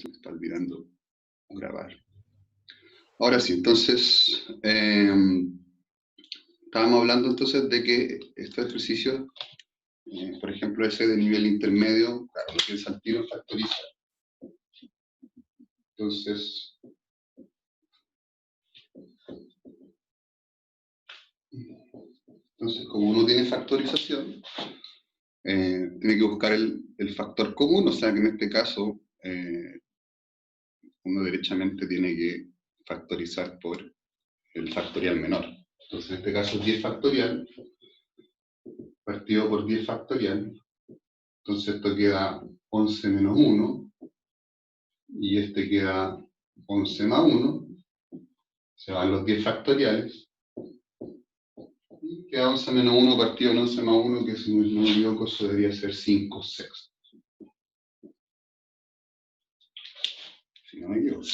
se me está olvidando grabar. Ahora sí, entonces, estábamos hablando entonces de que estos ejercicios, por ejemplo, ese de nivel intermedio, claro, lo piensa al tiro factoriza. Entonces, como uno tiene factorización, tiene que buscar el factor común, o sea que en este caso, uno derechamente tiene que factorizar por el factorial menor. Entonces, en este caso, 10 factorial, partido por 10 factorial, entonces esto queda 11 menos 1, y este queda 11 más 1, se van los 10 factoriales, y queda 11 menos 1 partido en 11 más 1, que si no me equivoco, eso debería ser 5 sextos. Si no me equivoco.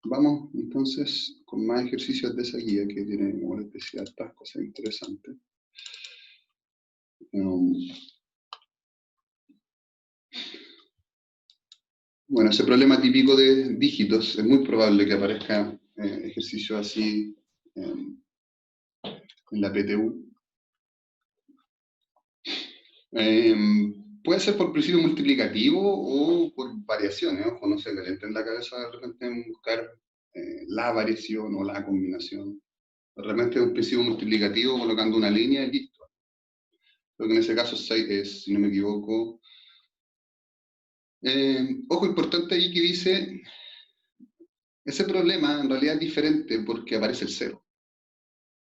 Vamos entonces con más ejercicios de esa guía que tiene como especial estas cosas interesantes. Bueno, ese problema típico de dígitos, es muy probable que aparezca ejercicios así en la PTU. Puede ser por principio multiplicativo o por variaciones, ojo, no se calienten la cabeza de repente en buscar la variación o la combinación. Realmente es un principio multiplicativo colocando una línea y listo. Creo que en ese caso es, si no me equivoco. Ojo, importante ahí que dice, ese problema en realidad es diferente porque aparece el cero.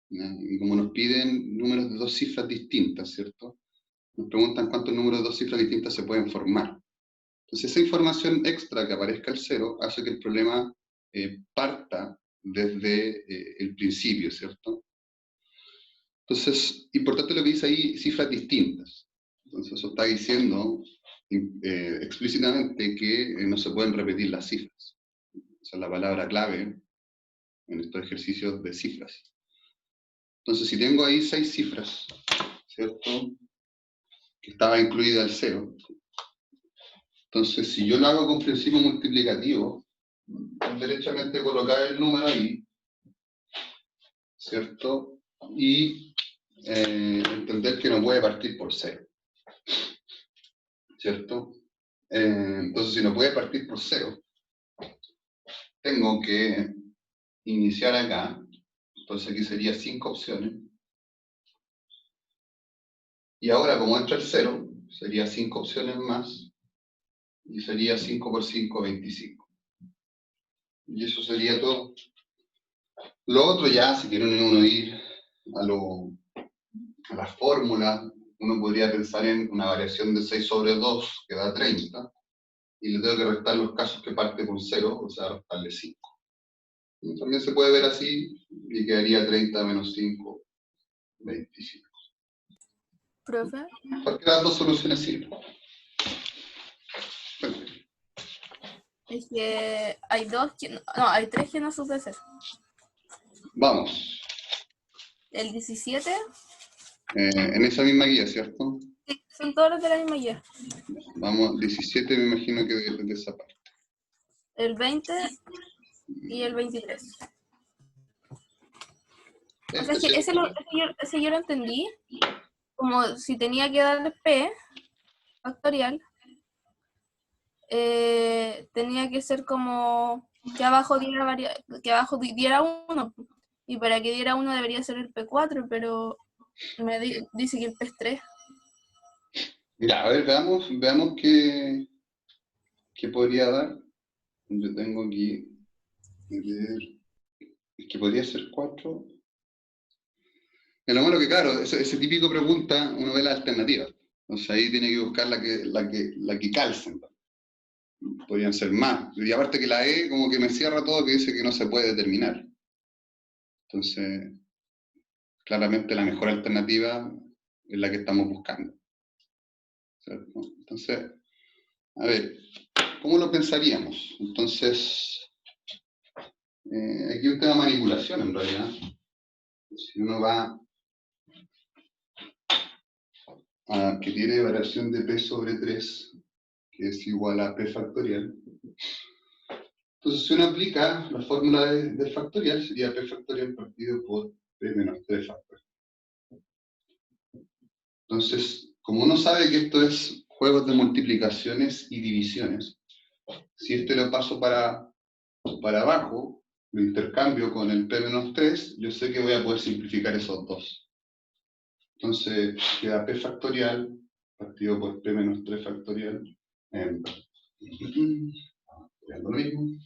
Y como nos piden números de dos cifras distintas, ¿cierto? Nos preguntan cuántos números de dos cifras distintas se pueden formar. Entonces, esa información extra que aparezca el cero hace que el problema parta desde el principio, ¿cierto? Entonces, importante lo que dice ahí, cifras distintas. Entonces, eso está diciendo explícitamente que no se pueden repetir las cifras. Esa es la palabra clave en estos ejercicios de cifras. Entonces, si tengo ahí 6 cifras, ¿cierto? Que estaba incluida el 0. Entonces, si yo lo hago con principio multiplicativo, derechamente colocar el número ahí, ¿cierto? Y entender que no puede partir por 0, ¿cierto? Entonces, si no puede partir por 0, tengo que iniciar acá. Entonces, aquí sería 5 opciones. Y ahora, como entra el 0, sería 5 opciones más, y sería 5 por 5, 25. Y eso sería todo. Lo otro ya, si quieren uno ir a la fórmula, uno podría pensar en una variación de 6 sobre 2, que da 30, y le tengo que restar los casos que parte por 0, o sea, restarle 5. Y también se puede ver así, y quedaría 30 menos 5, 25. Profe. Cualquiera de las dos soluciones sirve. Es que hay dos que no, hay tres que no supe hacer. Vamos. El 17. En esa misma guía, ¿cierto? Sí, son todos los de la misma guía. Vamos, 17 me imagino que de esa parte. El 20 y el 23. O sea, es que ese yo lo entendí como si tenía que darle P factorial, tenía que ser como que abajo diera 1, y para que diera 1 debería ser el P4, pero me dice que el P es 3. Ya, a ver, veamos qué podría dar. Yo tengo aquí, es que podría ser 4. En lo malo que, claro, ese típico pregunta, uno ve la alternativa. Entonces ahí tiene que buscar la que calcen. Podrían ser más. Y aparte que la E como que me cierra todo, que dice que no se puede determinar. Entonces, claramente la mejor alternativa es la que estamos buscando, ¿cierto? Entonces, a ver, ¿cómo lo pensaríamos? Entonces, Aquí hay un tema de manipulación en realidad. Si uno va a que tiene variación de P sobre 3, que es igual a P factorial. Entonces, si uno aplica la fórmula del factorial, sería P factorial partido por P menos 3 factorial. Entonces, como uno sabe que esto es juegos de multiplicaciones y divisiones, si este lo paso para abajo, lo intercambio con el P menos 3, yo sé que voy a poder simplificar esos dos. Entonces, queda P factorial partido por P menos 3 factorial. Lo mismo.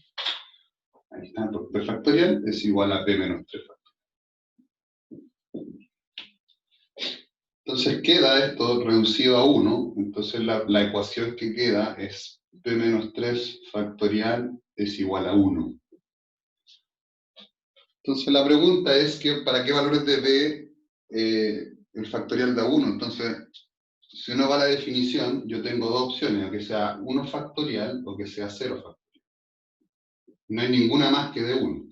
Ahí está, por P factorial es igual a P menos 3 factorial. Entonces queda esto reducido a 1, entonces la ecuación que queda es P menos 3 factorial es igual a 1. Entonces la pregunta es que ¿para qué valores de P el factorial da 1? Entonces, si uno va a la definición, yo tengo dos opciones, o que sea 1 factorial o que sea 0 factorial. No hay ninguna más que de 1.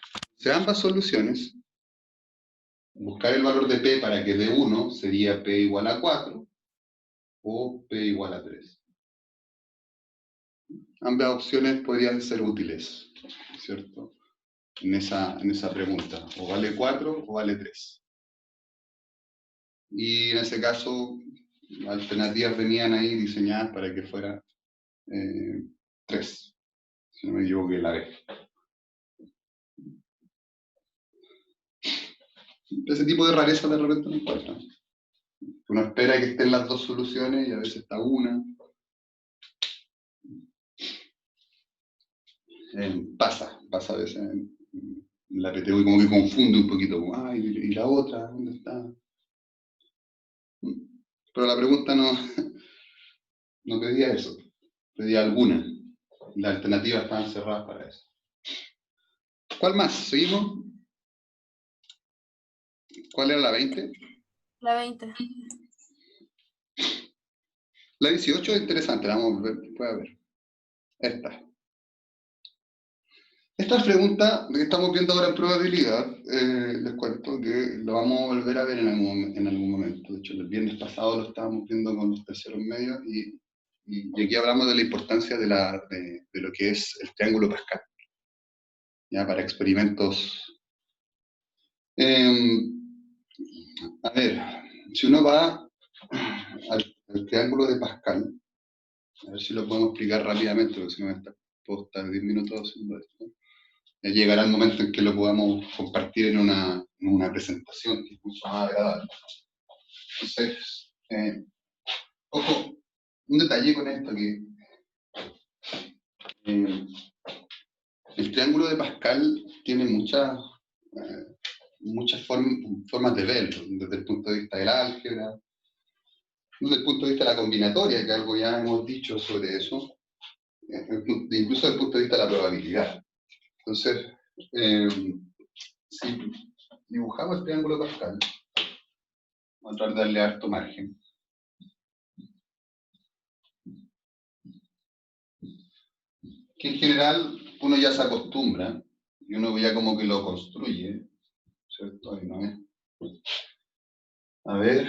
O sea, ambas soluciones, buscar el valor de P para que dé 1 sería P igual a 4 o P igual a 3. Ambas opciones podrían ser útiles, ¿cierto? En esa pregunta. O vale 4 o vale 3. Y en ese caso, las alternativas venían ahí diseñadas para que fuera 3. Si no me equivoco, la B. Ese tipo de rareza de repente no encuentra. Uno espera que estén las dos soluciones y a veces está una. Pasa a veces en la PTU, como que confunde un poquito, como, ay, ¿y la otra? ¿Dónde está? Pero la pregunta no pedía eso, pedía alguna. Las alternativas estaban cerradas para eso. ¿Cuál más? ¿Seguimos? ¿Cuál era la 20? La 20. La 18 es interesante, la vamos a ver, puede ver. Esta pregunta que estamos viendo ahora en probabilidad, les cuento que lo vamos a volver a ver en algún momento. De hecho, el viernes pasado lo estábamos viendo con los terceros medios y aquí hablamos de la importancia de lo que es el triángulo Pascal, ya para experimentos. A ver, si uno va al triángulo de Pascal, a ver si lo podemos explicar rápidamente, porque si no puedo estar 10 minutos haciendo esto. Llegará el momento en que lo podamos compartir en una presentación que es mucho más agradable. Entonces, ojo, un detalle con esto que el triángulo de Pascal tiene muchas formas de verlo, desde el punto de vista del álgebra, desde el punto de vista de la combinatoria, que algo ya hemos dicho sobre eso, incluso desde el punto de vista de la probabilidad. Entonces, si dibujamos el triángulo de Pascal, vamos a tratar de darle harto margen. Que en general uno ya se acostumbra, y uno ya como que lo construye, ¿cierto? Ahí no es. A ver.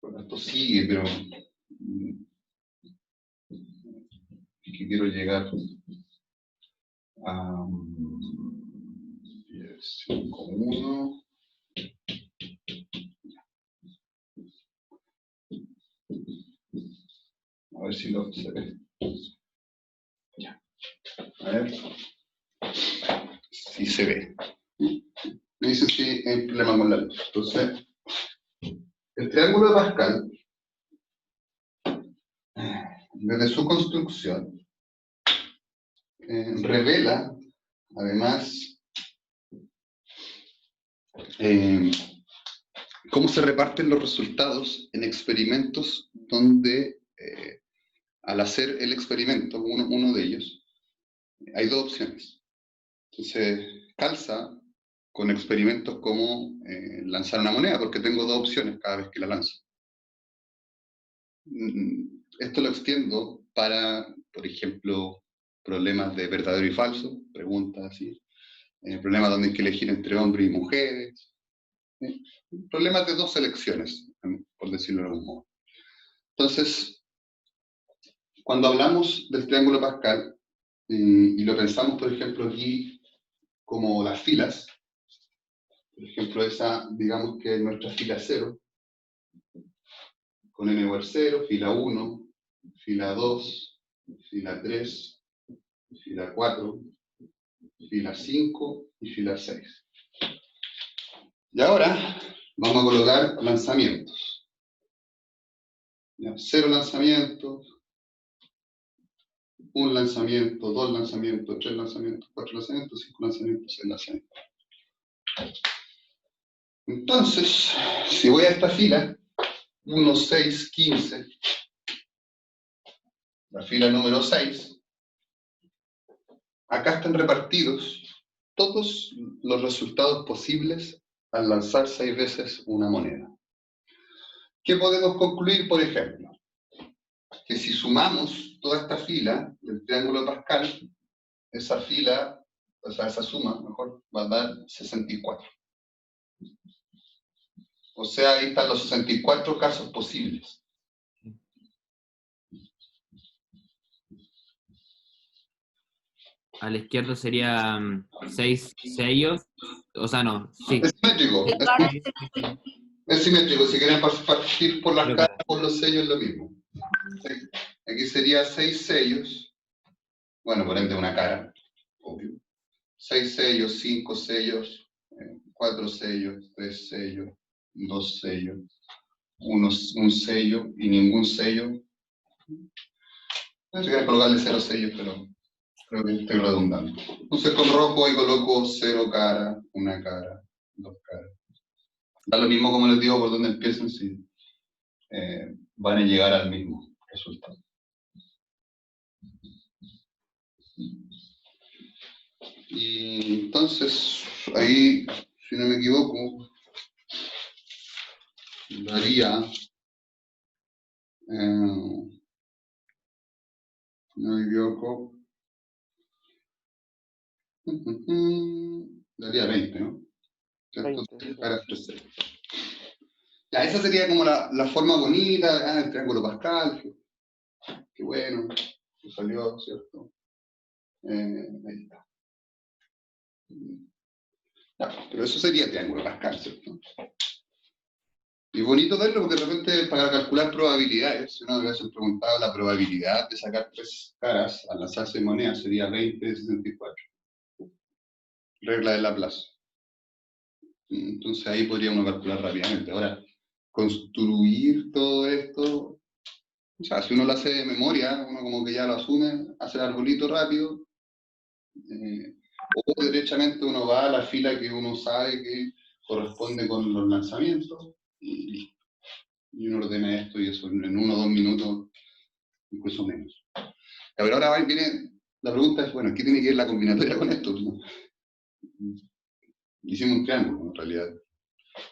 Bueno, esto sigue, pero es que quiero llegar a 5,1. A ver si se ve. Ya. A ver si se ve. Me dice si hay problema con la luz. Entonces, el triángulo de Pascal, desde su construcción, revela, además, cómo se reparten los resultados en experimentos donde, al hacer el experimento, uno de ellos, hay dos opciones. Entonces, calza con experimentos como lanzar una moneda, porque tengo dos opciones cada vez que la lanzo. esto lo extiendo para, por ejemplo, problemas de verdadero y falso, preguntas así, problemas donde hay que elegir entre hombres y mujeres, problemas de dos selecciones, por decirlo de algún modo. Entonces, cuando hablamos del triángulo Pascal, y lo pensamos, por ejemplo, aquí como las filas, por ejemplo, esa, digamos que es nuestra fila 0, con n igual 0, fila 1, fila 2, fila 3, fila 4, fila 5 y fila 6. Y ahora vamos a colocar lanzamientos. ¿Ya? 0 lanzamientos, 1 lanzamiento, 2 lanzamientos, 3 lanzamientos, 4 lanzamientos, 5 lanzamientos, 6 lanzamientos. Entonces, si voy a esta fila, 1, 6, 15, la fila número 6, acá están repartidos todos los resultados posibles al lanzar 6 veces una moneda. ¿Qué podemos concluir, por ejemplo? Que si sumamos toda esta fila del triángulo de Pascal, esa fila, o sea, esa suma, mejor, va a dar 64. O sea, ahí están los 64 casos posibles. A la izquierda sería 6 sellos. O sea, no, sí. Es simétrico. Es simétrico. Si quieren partir por las caras, por los sellos, es lo mismo. Aquí sería 6 sellos. Bueno, por ende una cara, obvio. 6 sellos, 5 sellos, 4 sellos, 3 sellos, 2 sellos, un sello y ningún sello. No sé si quieren colocarle 0 sellos, pero creo que estoy redundando. Entonces con rojo ahí coloco 0 cara, 1 cara, 2 caras. Da lo mismo como les digo por dónde empiezan, si van a llegar al mismo resultado. Y entonces, ahí, si no me equivoco, daría, no me equivoco, daría 20, ¿no? ¿Cierto? 20. Caras 3 ceros. Ya, esa sería como la forma bonita, el triángulo Pascal, que bueno, que salió, ¿cierto? Ahí está. Ya, pero eso sería triángulo Pascal, ¿cierto? Y bonito verlo porque de repente para calcular probabilidades, si uno hubiese preguntado la probabilidad de sacar 3 caras al lanzarse moneda sería 20 de 64. Regla de Laplace. Entonces ahí podría uno calcular rápidamente. Ahora, construir todo esto, o sea, si uno lo hace de memoria, uno como que ya lo asume, hace el arbolito rápido, o derechamente uno va a la fila que uno sabe que corresponde con los lanzamientos y listo. Y uno ordena esto y eso en 1 o 2 minutos, incluso menos. Pero ahora viene, la pregunta es, bueno, ¿qué tiene que ver la combinatoria con esto? Hicimos un triángulo, en realidad.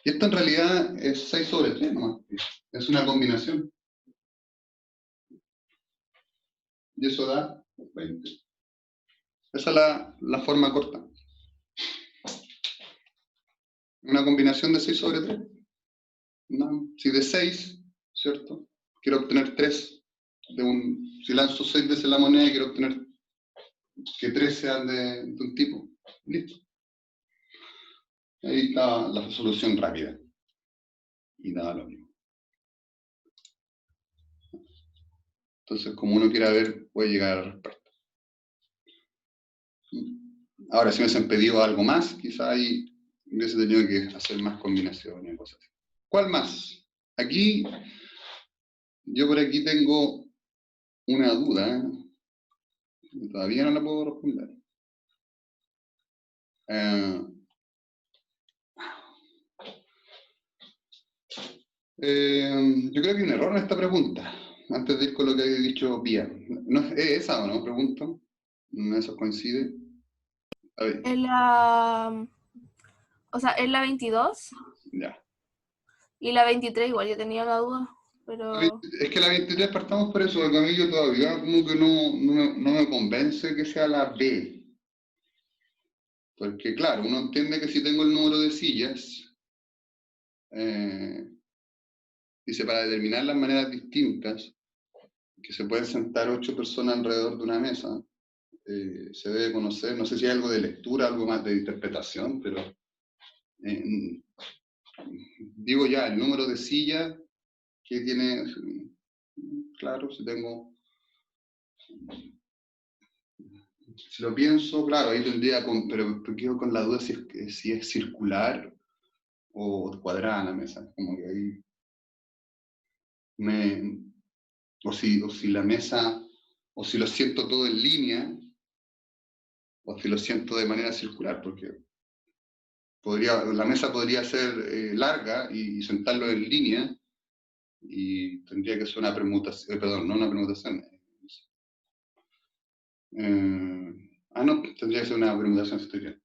Y esto en realidad es 6 sobre 3 nomás. Es una combinación. Y eso da 20. Esa es la forma corta. Una combinación de 6 sobre 3. No, si de 6, ¿cierto? Quiero obtener 3. Si lanzo 6 veces la moneda y quiero obtener que 3 sean de un tipo. Listo. Ahí está la solución rápida. Y nada lo mismo. Entonces, como uno quiera ver, puede llegar a la respuesta. Ahora, si me hubiesen pedido algo más, quizá ahí hubiese tenido que hacer más combinaciones y cosas así. ¿Cuál más? Aquí, yo por aquí tengo una duda. Todavía no la puedo responder. Yo creo que hay un error en esta pregunta. Antes de ir con lo que había dicho Pía. ¿No es esa o no? Pregunto. ¿Eso coincide? A ver. O sea, es la 22 Ya. y la 23 igual, yo tenía la duda. pero Es que la 23 partamos por eso, porque a mí yo todavía como que no me convence que sea la B. Porque claro, uno entiende que si tengo el número de sillas, dice, para determinar las maneras distintas que se pueden sentar 8 personas alrededor de una mesa, se debe conocer, no sé si hay algo de lectura, algo más de interpretación, pero digo ya, el número de sillas que tiene, claro, si lo pienso, claro, ahí tendría, pero quedo con la duda si es circular o cuadrada la mesa, como que ahí o si la mesa, o si lo siento todo en línea, o si lo siento de manera circular, porque la mesa podría ser larga y sentarlo en línea, y tendría que ser una permutación, perdón, no una permutación. No, tendría que ser una permutación, si estoy bien.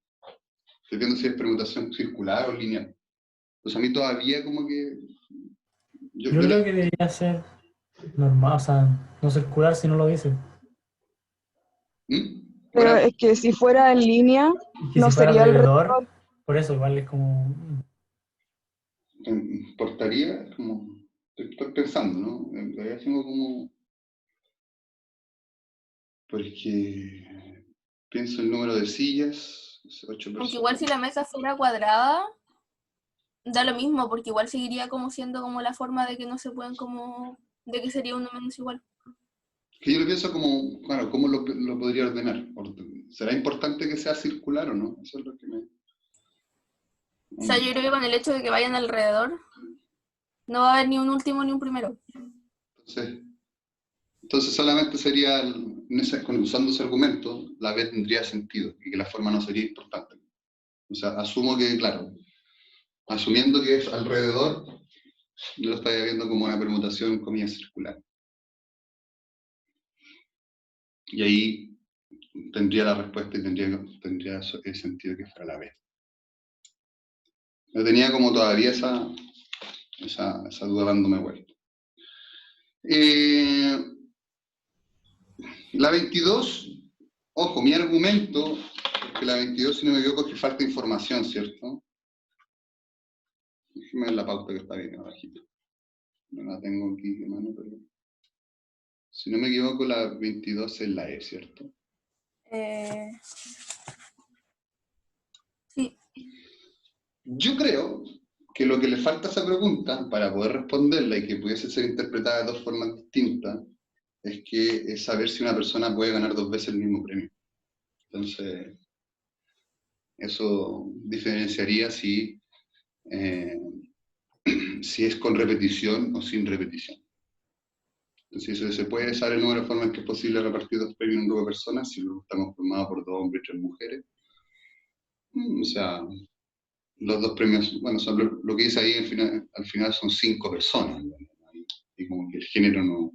Estoy viendo si es permutación circular o lineal. Pues a mí todavía como que... Yo creo que debería ser normal, o sea, no circular si no lo dice. Pero Ahora, es que si fuera en línea, Y que no si fuera sería alrededor, por eso igual es como... importaría, como... Estoy pensando, ¿no? En realidad tengo como... Porque pienso el número de sillas, 8 aunque igual personas. si la mesa fuera cuadrada, da lo mismo, porque igual seguiría como siendo como la forma de que no se pueden como, de que sería uno menos igual. Que yo lo pienso como, claro, ¿cómo lo podría ordenar? ¿Será importante que sea circular o no? Eso es lo que me... O sea, yo creo que con el hecho de que vayan alrededor, no va a haber ni un último ni un primero. Entonces solamente sería, usando ese argumento, la B tendría sentido y que la forma no sería importante. O sea, asumo que, claro, asumiendo que es alrededor, yo lo estaría viendo como una permutación, comillas, circular. Y ahí tendría la respuesta y tendría sentido que fuera la B. Yo tenía como todavía esa duda dándome vuelta. La 22, ojo, mi argumento, que la 22, si no me equivoco, es que falta información, ¿cierto? Déjeme ver la pauta que está bien abajito. No la tengo aquí de mano, pero... Si no me equivoco, la 22 es la E, ¿cierto? Sí. Yo creo que lo que le falta a esa pregunta, para poder responderla y que pudiese ser interpretada de dos formas distintas, es saber si una persona puede ganar 2 veces el mismo premio. Entonces, eso diferenciaría si es con repetición o sin repetición. Entonces, se puede saber el número de formas en que es posible repartir 2 premios en un grupo de personas si estamos formados por 2 hombres y 3 mujeres. O sea, los 2 premios, bueno, lo que dice ahí al final son 5 personas. Y como que el género no,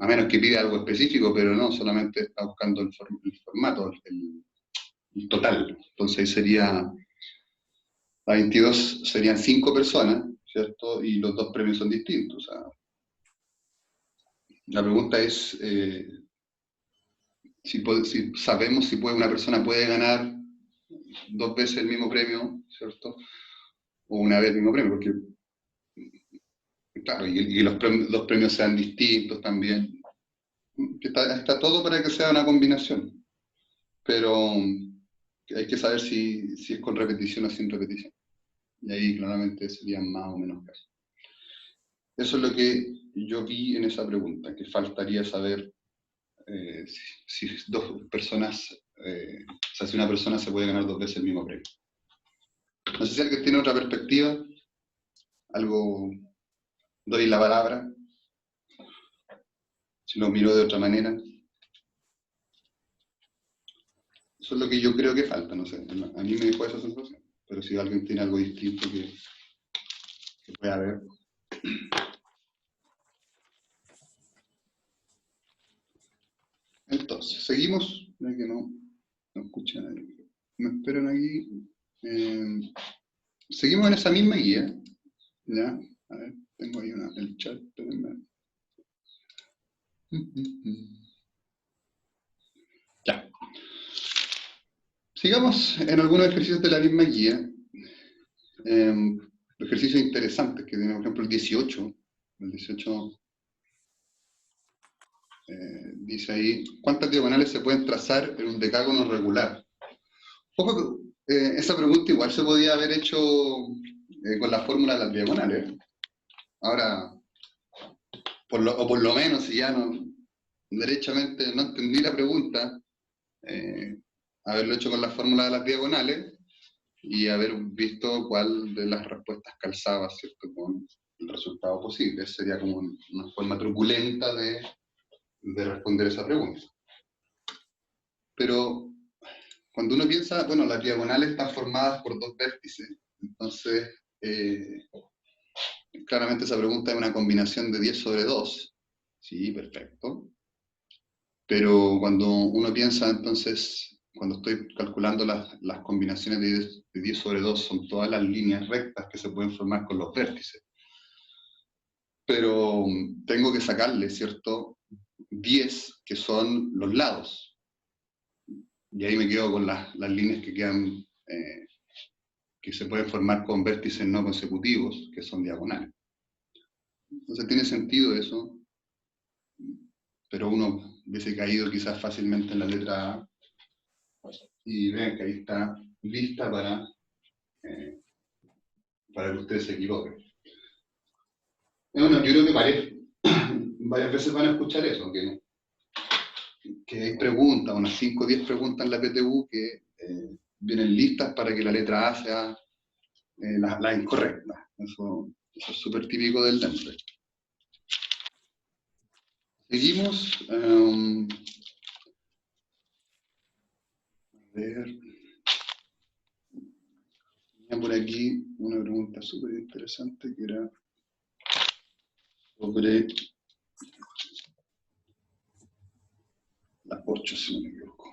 a menos que pida algo específico, pero no, solamente está buscando el formato, el total. Entonces ahí sería, la 22 serían 5 personas, ¿cierto? Y los 2 premios son distintos. O sea, la pregunta es si sabemos si una persona puede ganar 2 veces el mismo premio, ¿cierto? O una vez el mismo premio, porque, claro, y los premios sean distintos también. Está todo para que sea una combinación, pero hay que saber si es con repetición o sin repetición. Y ahí claramente serían más o menos casos. Eso es lo que yo vi en esa pregunta, que faltaría saber si 2 personas, o sea, si una persona se puede ganar 2 veces el mismo premio. No sé si alguien tiene otra perspectiva, algo, doy la palabra, si lo miro de otra manera. Eso es lo que yo creo que falta, no sé, a mí me dejó esa sensación, pero si alguien tiene algo distinto que pueda ver. Entonces, seguimos, ya que no escuchan, me esperan aquí. Seguimos en esa misma guía, ¿ya? A ver, Tengo ahí el chat. Espérenme. Ya. Sigamos en algunos ejercicios de la misma guía. Ejercicios interesantes que tiene, por ejemplo, el 18. El 18 dice ahí, ¿cuántas diagonales se pueden trazar en un decágono regular? Ojo, esa pregunta igual se podía haber hecho con la fórmula de las diagonales. Ahora, por lo menos, si ya no, derechamente no entendí la pregunta, haberlo hecho con la fórmula de las diagonales y haber visto cuál de las respuestas calzaba, ¿cierto?, con el resultado posible. Sería como una forma truculenta de responder esa pregunta. Pero cuando uno piensa, bueno, las diagonales están formadas por dos vértices, entonces claramente esa pregunta es una combinación de 10 sobre 2. Sí, perfecto. Pero cuando uno piensa, entonces, cuando estoy calculando las combinaciones de 10 sobre 2, son todas las líneas rectas que se pueden formar con los vértices. Pero tengo que sacarle, ¿cierto?, 10 que son los lados. Y ahí me quedo con las líneas que quedan, que se pueden formar con vértices no consecutivos, que son diagonales. Entonces tiene sentido eso, pero uno hubiese caído quizás fácilmente en la letra A, y vean que ahí está lista para que ustedes se equivoquen. Bueno, yo creo que varias veces van a escuchar eso, que hay preguntas, unas 5 o 10 preguntas en la PTU que vienen listas para que la letra A sea la incorrecta. Eso es súper típico del DEMPE. Seguimos. A ver. Tenía por aquí una pregunta súper interesante que era sobre las 8, si no me equivoco.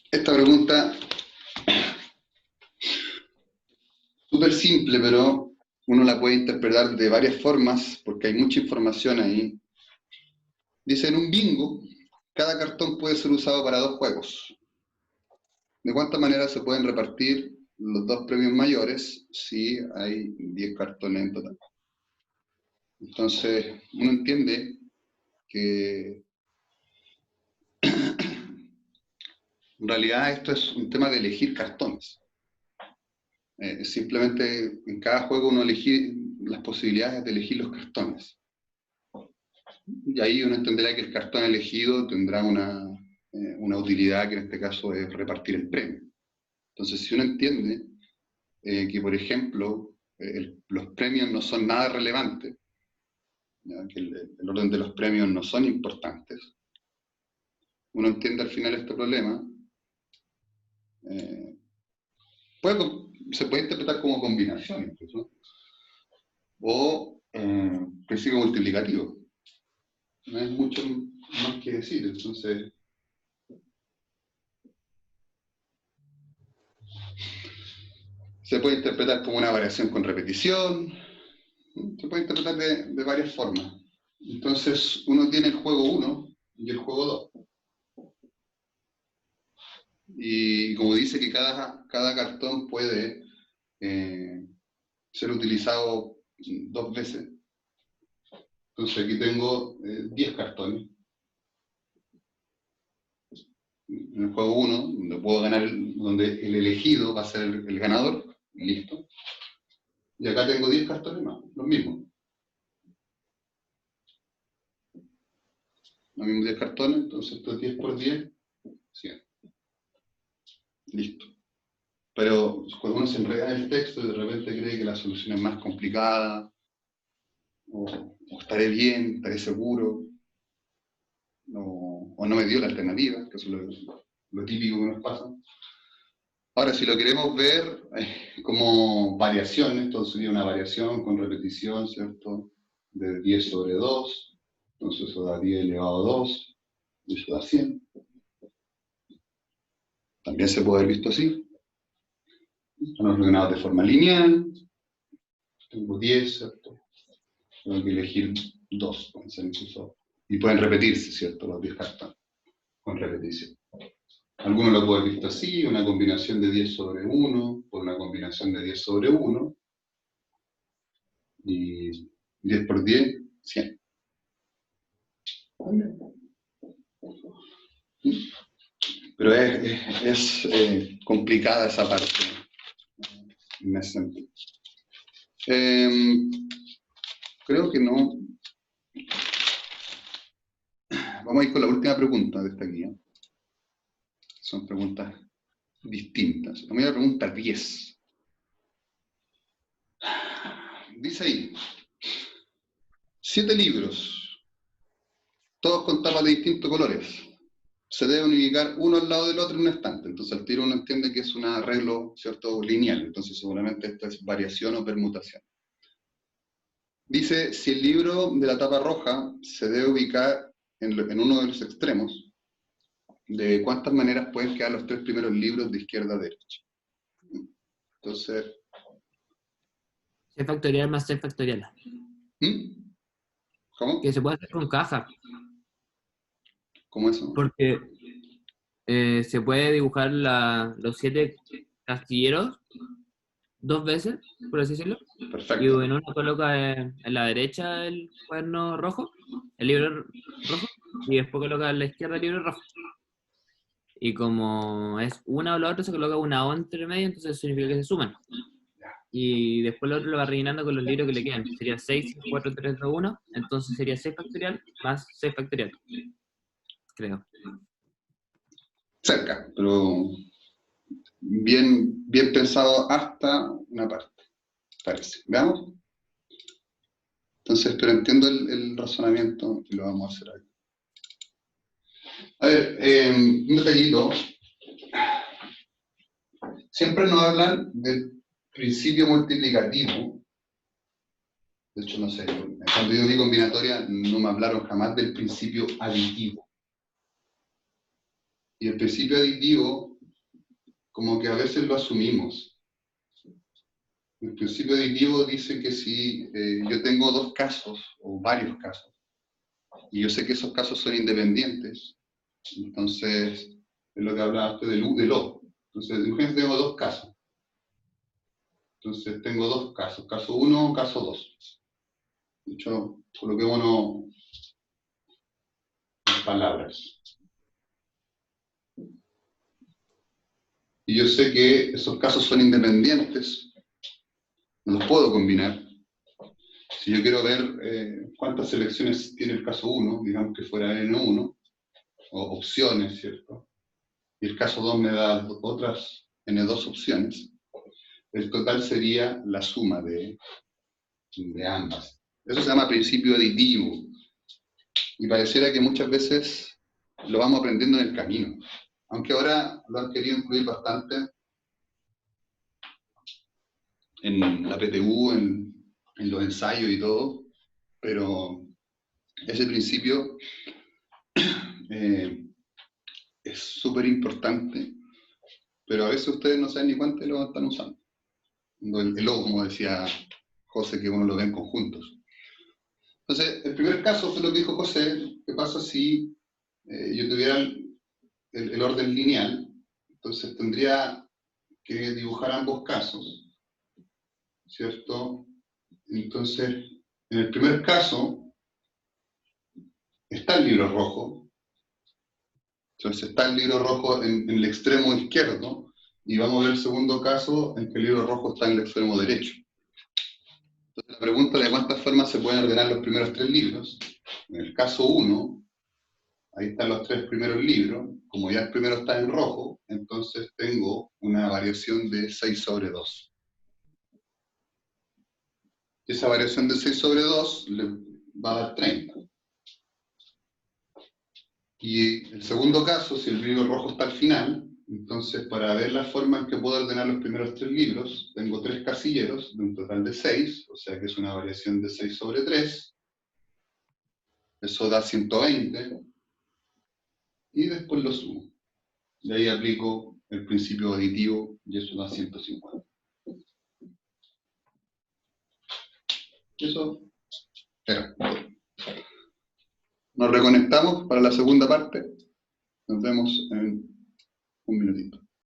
Esta pregunta, súper simple, pero uno la puede interpretar de varias formas, porque hay mucha información ahí. Dice, en un bingo, cada cartón puede ser usado para 2 juegos. ¿De cuántas maneras se pueden repartir los 2 premios mayores si hay 10 cartones en total? Entonces, uno entiende que en realidad esto es un tema de elegir cartones. Simplemente en cada juego uno elige las posibilidades de elegir los cartones. Y ahí uno entenderá que el cartón elegido tendrá una utilidad que en este caso es repartir el premio. Entonces, si uno entiende que, por ejemplo, los premios no son nada relevantes, ¿ya?, que el orden de los premios no son importantes, uno entiende al final este problema, se puede interpretar como combinación incluso, o principio multiplicativo. No hay mucho más que decir, entonces se puede interpretar como una variación con repetición, se puede interpretar de varias formas. Entonces uno tiene el juego 1 y el juego 2. Y como dice que cada cartón puede ser utilizado 2 veces, entonces aquí tengo 10 cartones. En el juego 1, donde puedo ganar, donde el elegido va a ser el ganador, listo. Y acá tengo 10 cartones más, los mismos. Los mismos 10 cartones, entonces esto es 10 por 10, 100. Listo. Pero cuando uno se enreda en el texto y de repente cree que la solución es más complicada, o estaré bien, estaré seguro, o no me dio la alternativa, que eso es lo típico que nos pasa. Ahora, si lo queremos ver como variación, esto sería una variación con repetición, ¿cierto?, de 10 sobre 2, entonces eso da 10 elevado a 2, y eso da 100. También se puede haber visto así. Están ordenados de forma lineal. Tengo 10, ¿cierto? Tengo que elegir 2, pueden ser incluso, y pueden repetirse, ¿cierto? Los 10 cartas con repetición. Algunos lo pueden visto así, una combinación de 10 sobre 1, por una combinación de 10 sobre 1, y 10 por 10, 100. Pero es complicada esa parte, en ese sentido. Creo que no. Vamos a ir con la última pregunta de esta guía. Son preguntas distintas. Vamos a ir a la pregunta 10. Dice ahí, 7 libros, todos con tapas de distintos colores. Se deben ubicar uno al lado del otro en un estante. Entonces al tiro uno entiende que es un arreglo, ¿cierto?, lineal. Entonces seguramente esto es variación o permutación. Dice, si el libro de la tapa roja se debe ubicar en uno de los extremos, ¿de cuántas maneras pueden quedar los 3 primeros libros de izquierda a derecha? Entonces... C factorial más C factorial. ¿Cómo? Que se puede hacer con caja. ¿Cómo eso? Porque se puede dibujar los 7 castilleros 2 veces, por así decirlo. Perfecto. Y en uno coloca en la derecha el cuaderno rojo, el libro rojo, y después coloca en la izquierda el libro rojo. Y como es una o la otra, se coloca una O entre medio, entonces significa que se suman. Y después el otro lo va rellenando con los libros que le quedan. Sería 6, 4, 3, 2, 1. Entonces sería C factorial más C factorial. Creo. Cerca, pero bien pensado hasta una parte, parece. ¿Veamos? Entonces, pero entiendo el razonamiento y lo vamos a hacer ahí. A ver, un detallito. Siempre nos hablan del principio multiplicativo. De hecho, no sé, cuando yo vi combinatoria no me hablaron jamás del principio aditivo. Y el principio aditivo, como que a veces lo asumimos. El principio aditivo dice que si yo tengo 2 casos, o varios casos, y yo sé que esos casos son independientes, entonces, es lo que hablaba usted del U, del O. Entonces, imagínense, tengo 2 casos. Entonces, tengo 2 casos, caso 1, caso 2. De hecho, coloquémonos en palabras. Y yo sé que esos casos son independientes, no los puedo combinar. Si yo quiero ver cuántas selecciones tiene el caso 1, digamos que fuera N1, o opciones, ¿cierto? Y el caso 2 me da otras N2 opciones, el total sería la suma de ambas. Eso se llama principio aditivo. Y pareciera que muchas veces lo vamos aprendiendo en el camino. Aunque ahora lo han querido incluir bastante en la PTU, en los ensayos y todo, pero ese principio es súper importante, pero a veces ustedes no saben ni cuánto lo están usando. El logo, como decía José, que uno lo ve en conjuntos. Entonces, el primer caso fue lo que dijo José: ¿qué pasa si yo tuviera el orden lineal? Entonces tendría que dibujar ambos casos, ¿cierto? Entonces, en el primer caso, está el libro rojo. Entonces está el libro rojo en el extremo izquierdo, y vamos a ver el segundo caso en que el libro rojo está en el extremo derecho. Entonces la pregunta de cuántas formas se pueden ordenar los primeros 3 libros. En el caso 1, ahí están los 3 primeros libros. Como ya el primero está en rojo, entonces tengo una variación de 6 sobre 2. Y esa variación de 6 sobre 2 le va a dar 30. Y el segundo caso, si el libro rojo está al final, entonces para ver la forma en que puedo ordenar los primeros 3 libros, tengo 3 casilleros de un total de 6, o sea que es una variación de 6 sobre 3. Eso da 120. Y después lo sumo. Y ahí aplico el principio aditivo y eso da 150. Eso era. Nos reconectamos para la segunda parte. Nos vemos en un minutito.